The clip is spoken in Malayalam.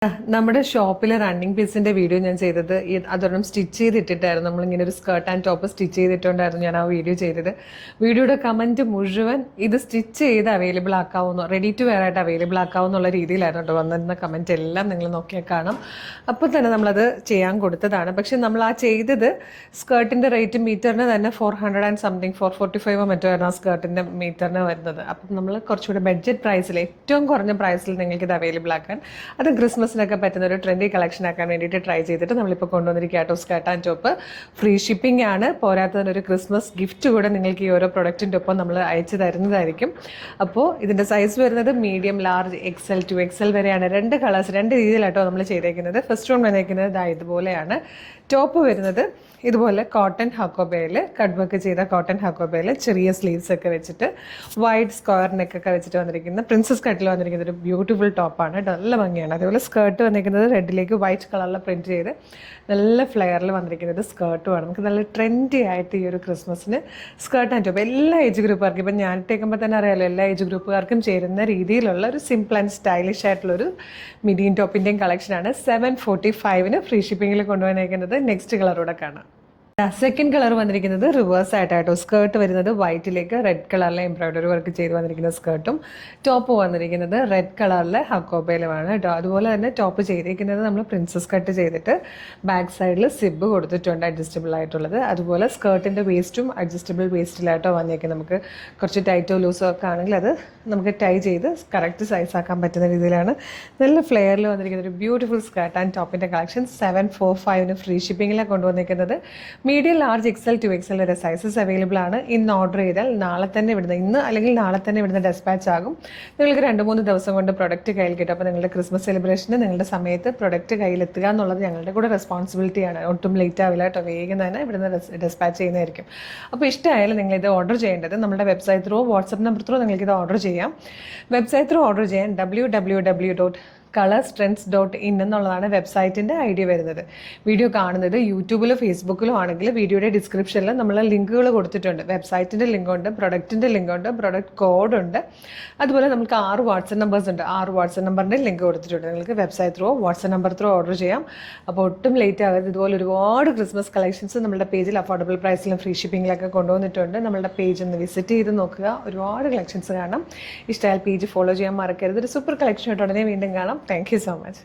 നമ്മുടെ ഷോപ്പിലെ റണ്ണിങ് പീസിന്റെ വീഡിയോ ഞാൻ ചെയ്തത് അതൊരെണ്ണം സ്റ്റിച്ച് ചെയ്തിട്ടിട്ടായിരുന്നു. നമ്മളിങ്ങനെ ഒരു സ്കേർട്ട് ആൻഡ് ടോപ്പ് സ്റ്റിച്ച് ചെയ്തിട്ടുണ്ടായിരുന്നു ഞാൻ ആ വീഡിയോ ചെയ്തത്. വീഡിയോയുടെ കമന്റ് മുഴുവൻ ഇത് സ്റ്റിച്ച് ചെയ്ത് അവൈലബിൾ ആക്കാവുന്ന, റെഡി ടു വെയർ ആയിട്ട് അവൈലബിൾ ആക്കാവുന്നുള്ള രീതിയിലായിരുന്നു കേട്ടോ വന്നിരുന്ന കമന്റ് എല്ലാം. നിങ്ങൾ നോക്കിയാൽ കാണാം. അപ്പോൾ തന്നെ നമ്മളത് ചെയ്യാൻ കൊടുത്തതാണ്. പക്ഷെ നമ്മൾ ആ ചെയ്തത് സ്കേർട്ടിന്റെ റേറ്റ് മീറ്ററിന് തന്നെ 400 ആൻഡ് സംതിങ് 445 മറ്റോ ആയിരുന്നു ആ സ്കേർട്ടിന്റെ മീറ്ററിന് വരുന്നത്. അപ്പം നമ്മൾ കുറച്ചുകൂടെ ബഡ്ജറ്റ് പ്രൈസിൽ, ഏറ്റവും കുറഞ്ഞ പ്രൈസിൽ നിങ്ങൾക്ക് ഇത് അവൈലബിൾ ആക്കാൻ, അത് ക്രിസ്മസിനൊക്കെ പറ്റുന്ന ഒരു ട്രെൻഡി കളക്ഷൻ ആക്കാൻ വേണ്ടിയിട്ട് ട്രൈ ചെയ്തിട്ട് നമ്മളിപ്പോൾ കൊണ്ടുവന്നിരിക്കുക കേട്ടോ. Skirt and top free shipping ആണ്. പോരാത്തതിനൊരു ക്രിസ്മസ് ഗിഫ്റ്റ് കൂടെ നിങ്ങൾക്ക് ഈ ഓരോ പ്രൊഡക്റ്റിൻ്റെ ഒപ്പം നമ്മൾ അയച്ചു തരുന്നതായിരിക്കും. അപ്പോൾ ഇതിൻ്റെ സൈസ് വരുന്നത് മീഡിയം, ലാർജ്, XL, 2XL വരെയാണ്. രണ്ട് കളേഴ്സ്, രണ്ട് രീതിയിലാട്ടോ നമ്മൾ ചെയ്തേക്കുന്നത്. ഫസ്റ്റ് വൺ വന്നേക്കുന്നത് ഇതുപോലെയാണ്. ടോപ്പ് വരുന്നത് ഇതുപോലെ കോട്ടൺ ഹക്കോബയിൽ, കട്ട് വർക്ക് ചെയ്ത കോട്ടൺ ഹക്കോബയിൽ ചെറിയ സ്ലീവ്സ് ഒക്കെ വെച്ചിട്ട് വൈഡ് സ്ക്വയർ നെക്കൊക്കെ വെച്ചിട്ട് വന്നിരിക്കുന്ന പ്രിൻസസ് കട്ടിൽ വന്നിരിക്കുന്ന ഒരു ബ്യൂട്ടിഫുൾ ടോപ്പാണ്. നല്ല ഭംഗിയാണ്. അതേപോലെ സ്കേർട്ട് വന്നിരിക്കുന്നത് റെഡിലേക്ക് വൈറ്റ് കളറിൽ പ്രിൻറ്റ് ചെയ്ത് നല്ല ഫ്ലെയറിൽ വന്നിരിക്കുന്നത് സ്കേർട്ടുമാണ്. നമുക്ക് നല്ല ട്രെൻഡി ആയിട്ട് ഈ ഒരു ക്രിസ്മസിന് സ്കേർട്ട് ആൻഡ് ടോപ്പ് എല്ലാ ഏജ് ഗ്രൂപ്പുകാർക്കും, ഇപ്പം ഞാൻ ഇട്ടേക്കുമ്പോൾ തന്നെ അറിയാമല്ലോ, എല്ലാ ഏജ് ഗ്രൂപ്പുകാർക്കും ചേരുന്ന രീതിയിലുള്ള ഒരു സിമ്പിൾ ആൻഡ് സ്റ്റൈലിഷ് ആയിട്ടുള്ളൊരു മിഡിയും ടോപ്പിൻ്റെയും കളക്ഷനാണ്. 745 ഫ്രീ ഷിപ്പിങ്ങിൽ കൊണ്ടുവന്നേക്കുന്നത്. നെക്സ്റ്റ് കളറൂടെ കാണാം. സെക്കൻഡ് കളർ വന്നിരിക്കുന്നത് റിവേഴ്സ് ആയിട്ടോ. സ്കേർട്ട് വരുന്നത് വൈറ്റിലേക്ക് റെഡ് കളറിലെ എംബ്രോയിഡറി വർക്ക് ചെയ്ത് വന്നിരിക്കുന്ന സ്കേർട്ടും, ടോപ്പ് വന്നിരിക്കുന്നത് റെഡ് കളറിലെ ഹക്കോബയിലുമാണ് കേട്ടോ. അതുപോലെ തന്നെ ടോപ്പ് ചെയ്തിരിക്കുന്നത് നമ്മൾ പ്രിൻസസ് കട്ട് ചെയ്തിട്ട് ബാക്ക് സൈഡിൽ സിബ് കൊടുത്തിട്ടുണ്ട്, അഡ്ജസ്റ്റബിൾ ആയിട്ടുള്ളത്. അതുപോലെ സ്കേർട്ടിൻ്റെ വേസ്റ്റും അഡ്ജസ്റ്റബിൾ വേസ്റ്റിലായിട്ടോ വന്നേക്കും. നമുക്ക് കുറച്ച് ടൈറ്റോ ലൂസോ ഒക്കെ ആണെങ്കിൽ അത് നമുക്ക് ടൈ ചെയ്ത് കറക്റ്റ് സൈസ് ആക്കാൻ പറ്റുന്ന രീതിയിലാണ് നല്ല ഫ്ലെയറിൽ വന്നിരിക്കുന്ന ഒരു ബ്യൂട്ടിഫുൾ സ്കേർട്ട് ആൻഡ് ടോപ്പിൻ്റെ കളക്ഷൻ 745 ഫ്രീ ഷിപ്പിങ്ങിലാണ് കൊണ്ടുവന്നിരിക്കുന്നത്. മീഡിയം, ലാർജ്, XL, 2XL വരെ സൈസസ് അവൈലബിൾ ആണ്. ഇന്ന് ഓർഡർ ചെയ്താൽ നാളെ തന്നെ ഇന്ന് അല്ലെങ്കിൽ നാളെ തന്നെ ഡെസ്പാച്ച് ആകും. നിങ്ങൾക്ക് 2-3 ദിവസം കൊണ്ട് പ്രൊഡക്റ്റ് കയ്യിൽ കിട്ടും. അപ്പോൾ നിങ്ങളുടെ ക്രിസ്മസ് സെലിബ്രേഷന് നിങ്ങളുടെ സമയത്ത് പ്രൊഡക്റ്റ് കയ്യിലെത്തുക എന്നുള്ളത് ഞങ്ങളുടെ കൂടെ റെസ്പോൺസിബിലിറ്റിയാണ്. ഒട്ടും ലേറ്റ് ആവില്ല കേട്ടോ. വേഗം തന്നെ ഇവിടുന്ന് ഡെസ്പാച്ച് ചെയ്യുന്നതായിരിക്കും. അപ്പോൾ ഇഷ്ടമായാലും നിങ്ങളിത് ഓർഡർ ചെയ്യേണ്ടത് നമ്മുടെ website through, WhatsApp number through നിങ്ങൾക്കിത് ഓർഡർ ചെയ്യാം. വെബ്സൈറ്റ് ത്രൂ ഓർഡർ ചെയ്യാൻ www.colorstrends.in എന്നുള്ളതാണ് വെബ്സൈറ്റിൻ്റെ ID വരുന്നത്. വീഡിയോ കാണുന്നത് യൂട്യൂബിലോ ഫേസ്ബുക്കിലോ ആണെങ്കിൽ വീഡിയോയുടെ ഡിസ്ക്രിപ്ഷനിൽ നമ്മൾ ലിങ്കുകൾ കൊടുത്തിട്ടുണ്ട്. വെബ്സൈറ്റിൻ്റെ ലിങ്ക് ഉണ്ട്, പ്രൊഡക്റ്റിൻ്റെ ലിങ്ക് ഉണ്ട്, പ്രൊഡക്റ്റ് കോഡ് ഉണ്ട്. അതുപോലെ നമുക്ക് 6 വാട്സപ്പ് നമ്പേഴ്സ് ഉണ്ട്. 6 വാട്സപ്പ് നമ്പറിൻ്റെ ലിങ്ക് കൊടുത്തിട്ടുണ്ട്. നിങ്ങൾക്ക് website through, WhatsApp number through order ചെയ്യാം. അപ്പോൾ ഒട്ടും ലേറ്റ് ആകരുത്. ഇതുപോലെ ഒരുപാട് ക്രിസ്മസ് കളക്ഷൻസ് നമ്മുടെ പേജിൽ അഫോർഡബിൾ പ്രൈസിലും ഫ്രീ ഷിപ്പിങ്ങിലൊക്കെ കൊണ്ടുവന്നിട്ടുണ്ട്. നമ്മുടെ പേജ് ഒന്ന് വിസിറ്റ് ചെയ്ത് നോക്കുക. ഒരുപാട് കളക്ഷൻസ് കാണാം. ഇഷ്ടമായാൽ പേജ് ഫോളോ ചെയ്യാൻ മറക്കരുത്. ഒരു സൂപ്പർ കളക്ഷൻ ആയിട്ട് ഉടനെ വീണ്ടും കാണാം. Thank you so much.